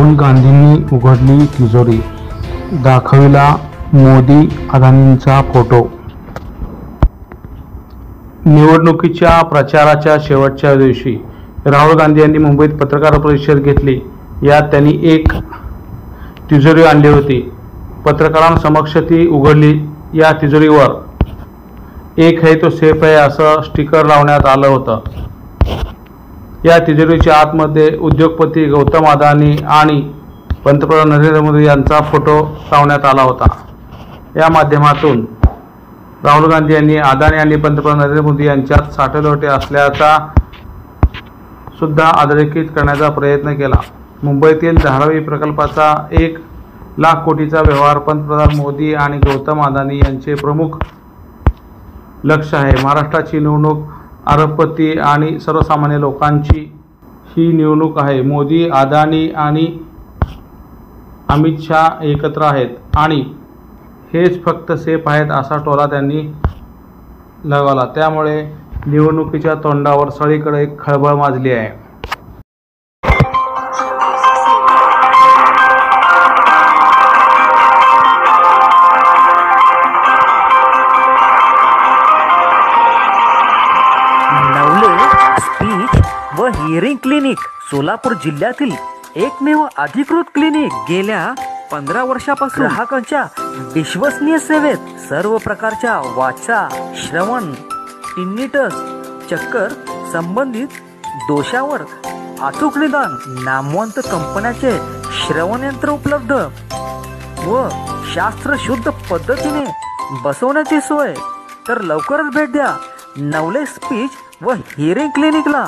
राहुल गांधींनी उघडली तिजोरी, दाखविला मोदी अदानींचा फोटो। निवडणुकीच्या प्रचाराच्या शेवटच्या दिवशी राहुल गांधी यांनी मुंबईत पत्रकार परिषद घेतली। यात त्यांनी एक तिजोरी आणली होती। पत्रकारांसमक्ष ती उघडली। या तिजोरीवर एक है तो सेफ है असं स्टिकर लावण्यात आलं होतं। या तिजोरीच्या आतमध्ये उद्योगपती गौतम अदानी आणि पंतप्रधान नरेंद्र मोदी यांचा फोटो लावण्यात आला होता। या माध्यमातून राहुल गांधी यांनी अदानी आणि पंतप्रधान नरेंद्र मोदी यांच्यात साटेलोटे असल्याचा सुद्धा अधोरेखित करण्याचा प्रयत्न केला। मुंबईतील धारावी प्रकल्पाचा 1 लाख कोटीचा व्यवहार पंतप्रधान मोदी आणि गौतम अदानी यांचे प्रमुख लक्ष आहे। महाराष्ट्राची निवडणूक अरबपती आणि सर्वसामान्य लोकांची ही निवडणूक आहे। मोदी, अदानी आणि अमित शाह एकत्र आहेत आणि हेच फक्त सेफ आहेत असा टोला त्यांनी लगावला। त्यामुळे निवडणुकीच्या तोंडावर सगळीकडे एक खळबळ माजली आहे। नवले स्पीच व हिअरिंग क्लिनिक सोलापूर जिल्ह्यातील एकमेव अधिकृत क्लिनिक गेल्या 15 वर्षापासून ग्राहकांच्या विश्वसनीय सेवेत सर्व प्रकारच्या वाचा, श्रवण, टिनिटस, चक्कर संबंधित दोषावर अचूक निदान, नामवंत कंपन्याचे श्रवणयंत्र उपलब्ध व शास्त्रशुद्ध पद्धतीने बसवण्याची सोय। तर लवकरच भेट द्या नवले स्पीच व हिअरिंग क्लिनिकला।